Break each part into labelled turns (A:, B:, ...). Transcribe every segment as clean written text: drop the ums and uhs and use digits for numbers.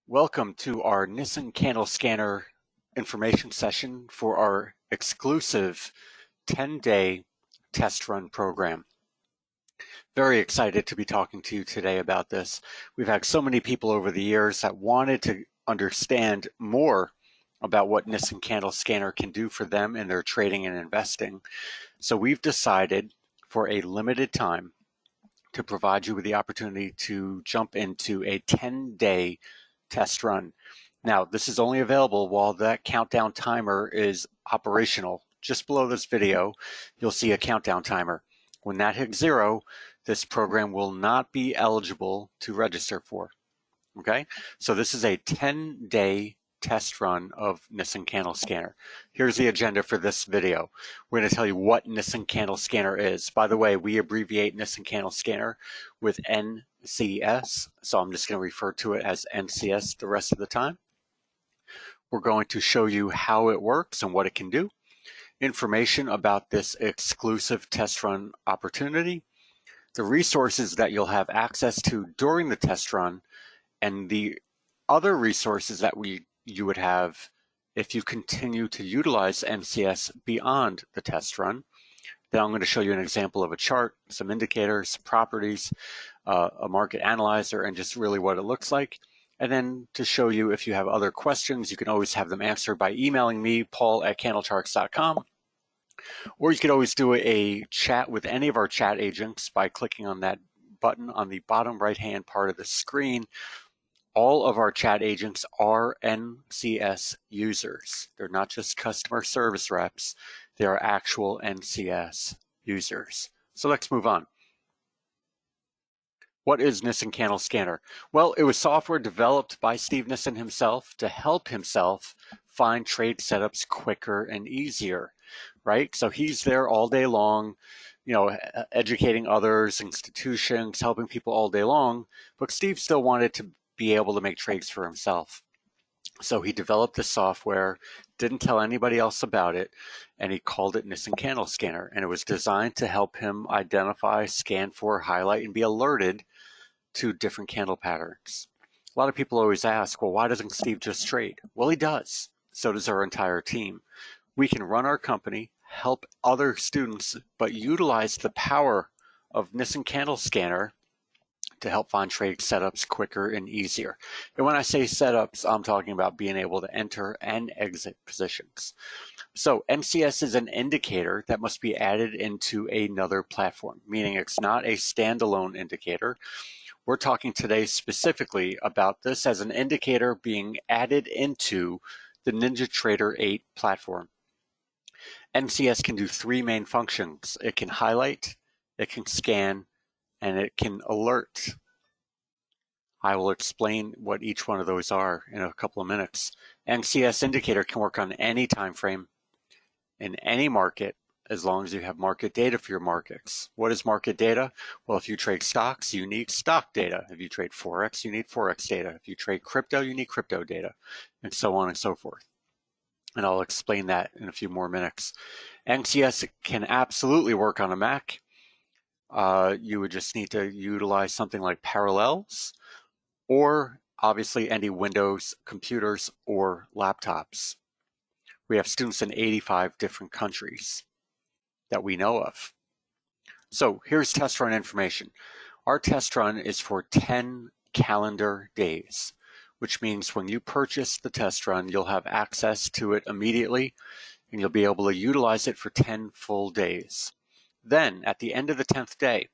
A: Welcome to our Nison candle scanner information session for our exclusive 10-day test run program. Very excited to be talking to you today about this. We've had so many people over the years that wanted to understand more about what Nison candle scanner can do for them in their trading and investing. So we've decided for a limited time to provide you with the opportunity to jump into a 10-day test run. Now, this is only available while that countdown timer is operational. Just below this video, you'll see a countdown timer. When that hits 0, this program will not be eligible to register for. Okay, so this is a 10-day test run of Nison Candle Scanner. Here's the agenda for this video. We're going to tell you what Nison Candle Scanner is. By the way, we abbreviate Nison Candle Scanner with NCS, so I'm just going to refer to it as NCS the rest of the time. We're going to show you how it works and what it can do, information about this exclusive test run opportunity, the resources that you'll have access to during the test run, and the other resources that you would have if you continue to utilize NCS beyond the test run. Then I'm going to show you an example of a chart, some indicators, properties, a market analyzer, and just really what it looks like. And then to show you if you have other questions, you can always have them answered by emailing me, paul@candlecharts.com. Or you could always do a chat with any of our chat agents by clicking on that button on the bottom right-hand part of the screen. All of our chat agents are NCS users. They're not just customer service reps. They are actual NCS users. So let's move on. What is Nison Candle Scanner? Well, it was software developed by Steve Nison himself to help himself find trade setups quicker and easier, right? So he's there all day long, educating others, institutions, helping people all day long, but Steve still wanted to be able to make trades for himself. So he developed this software, didn't tell anybody else about it, and he called it Nison Candle Scanner. And it was designed to help him identify, scan for, highlight, and be alerted to different candle patterns. A lot of people always ask, well, why doesn't Steve just trade? Well, he does. So does our entire team. We can run our company, help other students, but utilize the power of Nison Candle Scanner to help find trade setups quicker and easier. And when I say setups, I'm talking about being able to enter and exit positions. So NCS is an indicator that must be added into another platform, meaning it's not a standalone indicator. We're talking today specifically about this as an indicator being added into the NinjaTrader 8 platform. NCS can do 3 main functions. It can highlight, it can scan, and it can alert. I will explain what each one of those are in a couple of minutes. NCS indicator can work on any time frame in any market as long as you have market data for your markets. What is market data? Well, if you trade stocks, you need stock data. If you trade Forex, you need Forex data. If you trade crypto, you need crypto data, and so on and so forth. And I'll explain that in a few more minutes. NCS can absolutely work on a Mac. You would just need to utilize something like Parallels, or obviously any Windows computers or laptops. We have students in 85 different countries that we know of. So here's test run information. Our test run is for 10 calendar days, which means when you purchase the test run, you'll have access to it immediately, and you'll be able to utilize it for 10 full days. Then, at the end of the 10th day,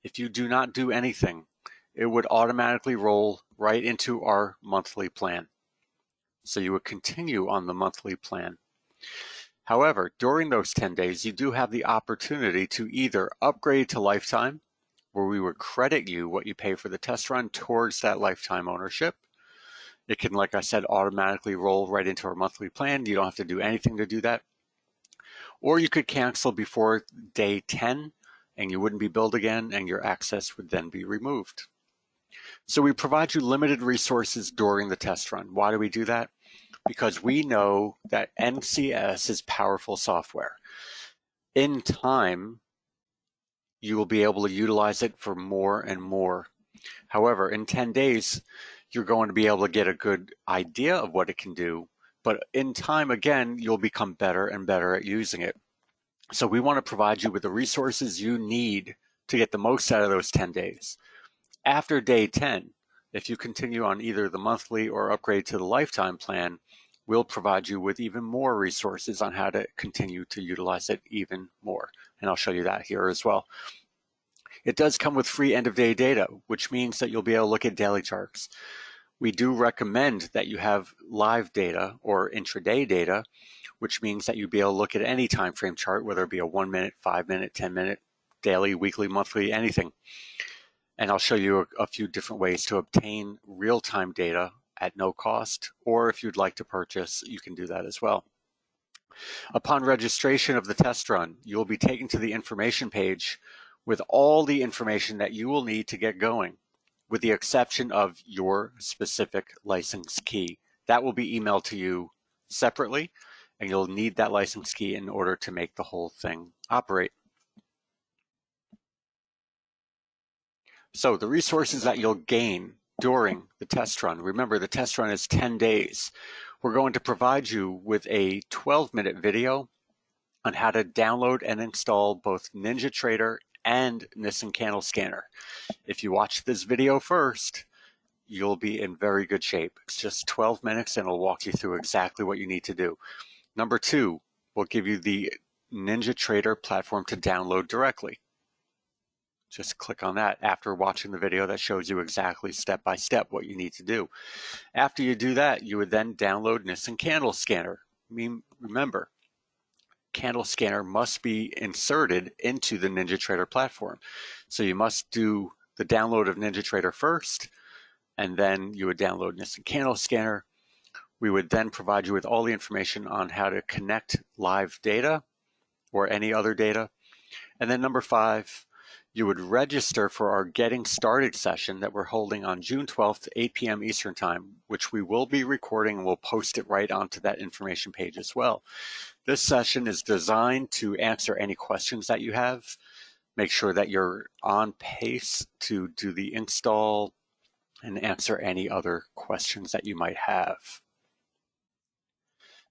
A: if you do not do anything, it would automatically roll right into our monthly plan. So you would continue on the monthly plan. However, during those 10 days, you do have the opportunity to either upgrade to lifetime, where we would credit you what you pay for the test run towards that lifetime ownership. It can, like I said, automatically roll right into our monthly plan. You don't have to do anything to do that. Or you could cancel before day 10, and you wouldn't be billed again, and your access would then be removed. So we provide you limited resources during the test run. Why do we do that? Because we know that NCS is powerful software. In time, you will be able to utilize it for more and more. However, in 10 days, you're going to be able to get a good idea of what it can do, but in time, again, you'll become better and better at using it. So we want to provide you with the resources you need to get the most out of those 10 days. After day 10, if you continue on either the monthly or upgrade to the lifetime plan, we'll provide you with even more resources on how to continue to utilize it even more. And I'll show you that here as well. It does come with free end of day data, which means that you'll be able to look at daily charts. We do recommend that you have live data or intraday data, which means that you'd be able to look at any time frame chart, whether it be a 1 minute, 5 minute, 10 minute, daily, weekly, monthly, anything. And I'll show you a few different ways to obtain real-time data at no cost, or if you'd like to purchase, you can do that as well. Upon registration of the test run, you will be taken to the information page with all the information that you will need to get going, with the exception of your specific license key. That will be emailed to you separately, and you'll need that license key in order to make the whole thing operate. So the resources that you'll gain during the test run, remember the test run is 10 days. We're going to provide you with a 12-minute video on how to download and install both NinjaTrader and Nison Candle Scanner. If you watch this video first, you'll be in very good shape. It's just 12 minutes and it'll walk you through exactly what you need to do. Number 2, we'll give you the NinjaTrader platform to download directly. Just click on that after watching the video that shows you exactly step by step what you need to do. After you do that, you would then download Nison Candle Scanner. Remember, Candle Scanner must be inserted into the NinjaTrader platform. So you must do the download of NinjaTrader first, and then you would download Nison Candle Scanner. We would then provide you with all the information on how to connect live data or any other data. And then number 5, you would register for our Getting Started session that we're holding on June 12th, 8 p.m. Eastern Time, which we will be recording and we'll post it right onto that information page as well. This session is designed to answer any questions that you have, make sure that you're on pace to do the install, and answer any other questions that you might have.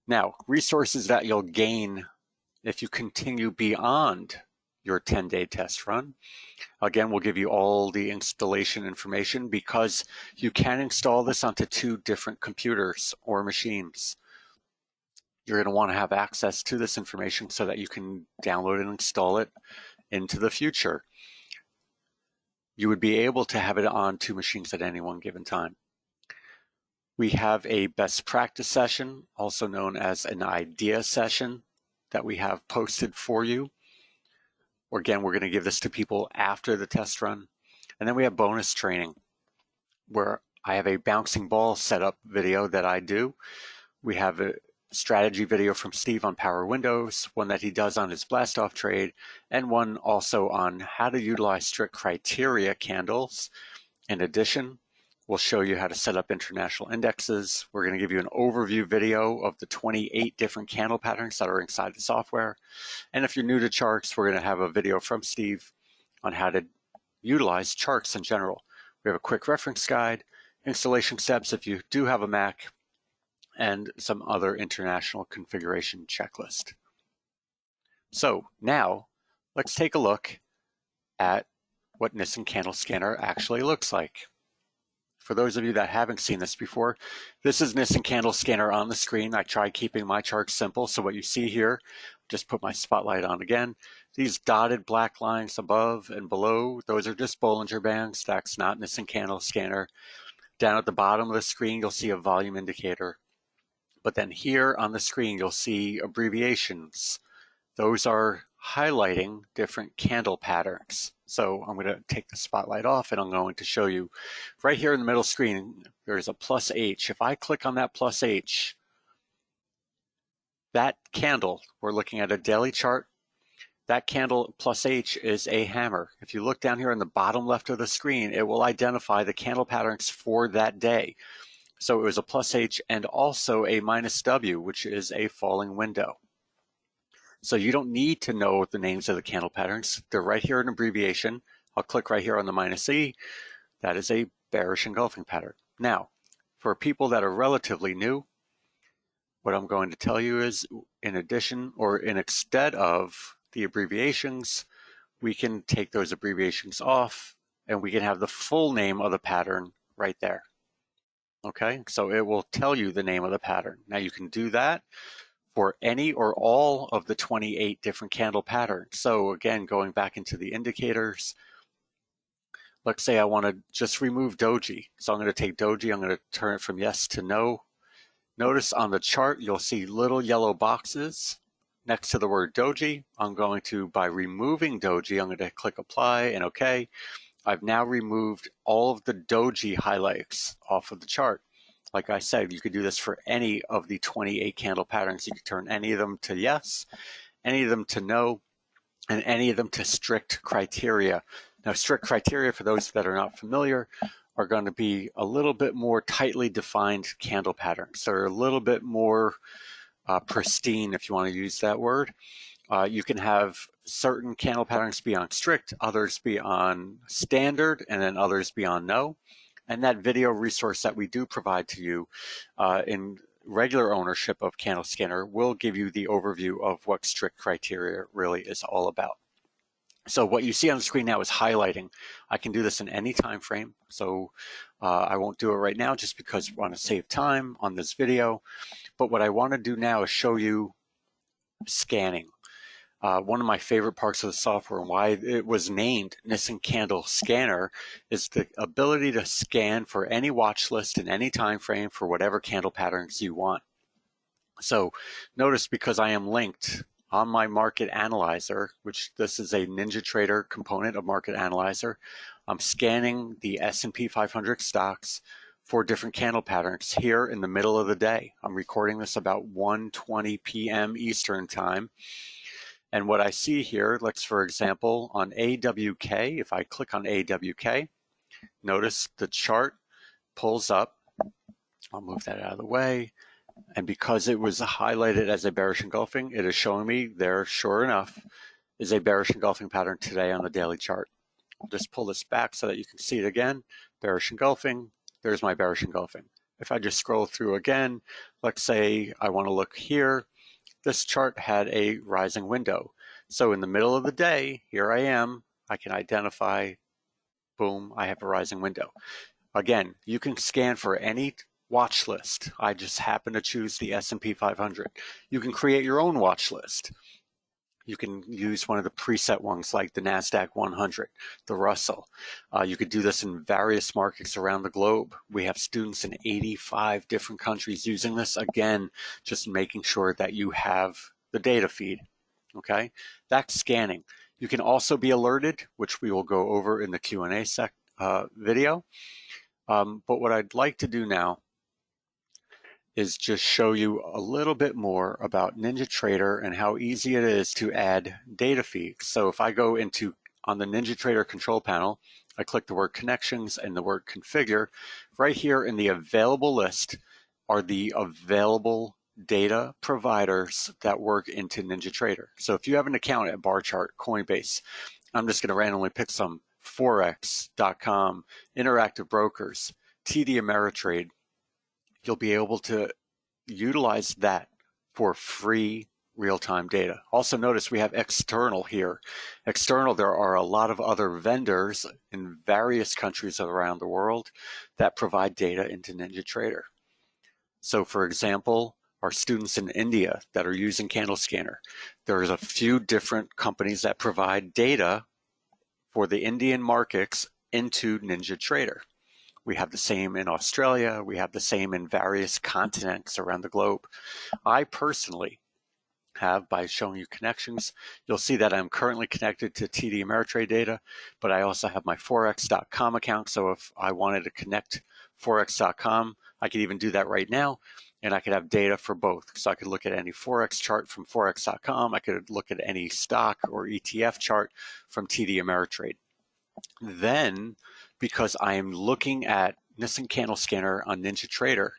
A: Now, resources that you'll gain if you continue beyond your 10-day test run. Again, we'll give you all the installation information because you can install this onto 2 different computers or machines. You're going to want to have access to this information so that you can download and install it into the future. You would be able to have it on 2 machines at any one given time. We have a best practice session, also known as an idea session, that we have posted for you. Again, we're going to give this to people after the test run. And then we have bonus training, where I have a bouncing ball setup video that I do. We have a strategy video from Steve on power windows, one that he does on his blast off trade, and one also on how to utilize strict criteria candles. In addition, we'll show you how to set up international indexes. We're going to give you an overview video of the 28 different candle patterns that are inside the software. And if you're new to charts, we're going to have a video from Steve on how to utilize charts in general. We have a quick reference guide, installation steps if you do have a Mac, and some other international configuration checklist. So now let's take a look at what Nison Candle Scanner actually looks like. For those of you that haven't seen this before, this is Nison Candle Scanner on the screen. I tried keeping my charts simple, so what you see here, just put my spotlight on again. These dotted black lines above and below, those are just Bollinger Bands. That's not Nison Candle Scanner. Down at the bottom of the screen, you'll see a volume indicator. But then here on the screen, you'll see abbreviations. Those are highlighting different candle patterns. So I'm going to take the spotlight off and I'm going to show you right here in the middle screen, there's a plus H. If I click on that plus H, that candle, we're looking at a daily chart, that candle plus H is a hammer. If you look down here in the bottom left of the screen, it will identify the candle patterns for that day. So it was a plus H and also a minus W, which is a falling window. So you don't need to know the names of the candle patterns. They're right here in abbreviation. I'll click right here on the minus E. That is a bearish engulfing pattern. Now, for people that are relatively new, what I'm going to tell you is, in addition or instead of the abbreviations, we can take those abbreviations off and we can have the full name of the pattern right there. Okay, so it will tell you the name of the pattern. Now you can do that for any or all of the 28 different candle patterns. So again, going back into the indicators, let's say I want to just remove doji. So I'm going to take doji, I'm going to turn it from yes to no. Notice on the chart, you'll see little yellow boxes next to the word doji. I'm going to, by removing doji, I'm going to click apply and okay. I've now removed all of the doji highlights off of the chart. Like I said, you could do this for any of the 28 candle patterns. You could turn any of them to yes, any of them to no, and any of them to strict criteria. Now, strict criteria, for those that are not familiar, are going to be a little bit more tightly defined candle patterns. They're a little bit more pristine, if you want to use that word. You can have certain candle patterns be on strict, others be on standard, and then others be on no. And that video resource that we do provide to you in regular ownership of Candle Scanner will give you the overview of what strict criteria really is all about. So what you see on the screen now is highlighting. I can do this in any time frame, so I won't do it right now just because we want to save time on this video. But what I want to do now is show you scanning. One of my favorite parts of the software and why it was named Nison Candle Scanner is the ability to scan for any watch list in any time frame for whatever candle patterns you want. So notice, because I am linked on my market analyzer, which this is a NinjaTrader component of market analyzer, I'm scanning the S&P 500 stocks for different candle patterns here in the middle of the day. I'm recording this about 1:20 p.m. Eastern time. And what I see here, let's, for example, on AWK, if I click on AWK, notice the chart pulls up. I'll move that out of the way. And because it was highlighted as a bearish engulfing, it is showing me there, sure enough, is a bearish engulfing pattern today on the daily chart. I'll just pull this back so that you can see it again. Bearish engulfing, there's my bearish engulfing. If I just scroll through again, let's say I want to look here, this chart had a rising window. So in the middle of the day, here I am, I can identify, boom, I have a rising window. Again, you can scan for any watch list. I just happen to choose the S&P 500. You can create your own watch list. You can use one of the preset ones like the NASDAQ 100, the Russell. You could do this in various markets around the globe. We have students in 85 different countries using this. Again, just making sure that you have the data feed. Okay, that's scanning. You can also be alerted, which we will go over in the Q&A video. But what I'd like to do now is just show you a little bit more about NinjaTrader and how easy it is to add data feeds. So if I go on the NinjaTrader control panel, I click the word connections and the word configure. Right here in the available list are the available data providers that work into NinjaTrader. So if you have an account at Barchart, Coinbase, I'm just going to randomly pick some, Forex.com, Interactive Brokers, TD Ameritrade, you'll be able to utilize that for free real-time data. Also notice we have external here. External, there are a lot of other vendors in various countries around the world that provide data into NinjaTrader. So for example, our students in India that are using Candle Scanner, there's a few different companies that provide data for the Indian markets into NinjaTrader. We have the same in Australia. We have the same in various continents around the globe. I personally have, by showing you connections, you'll see that I'm currently connected to TD Ameritrade data, but I also have my Forex.com account. So if I wanted to connect Forex.com, I could even do that right now, and I could have data for both. So I could look at any Forex chart from Forex.com. I could look at any stock or ETF chart from TD Ameritrade. Then, because I am looking at Nison Candle Scanner on NinjaTrader,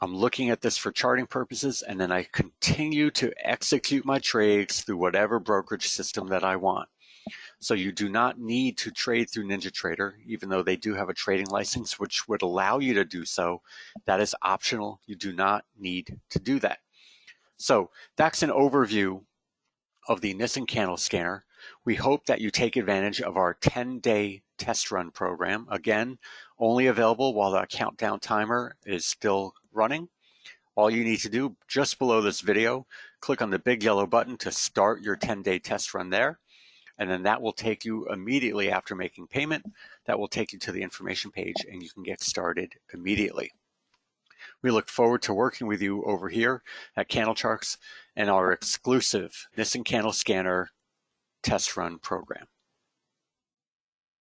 A: I'm looking at this for charting purposes, and then I continue to execute my trades through whatever brokerage system that I want. So you do not need to trade through NinjaTrader, even though they do have a trading license, which would allow you to do so. That is optional. You do not need to do that. So that's an overview of the Nison candle scanner. We hope that you take advantage of our 10-day test run program. Again, only available while the countdown timer is still running. All you need to do, just below this video, click on the big yellow button to start your 10-day test run there. And then that will take you immediately after making payment. That will take you to the information page and you can get started immediately. We look forward to working with you over here at Candle Charts and our exclusive Nison Candle Scanner test run program.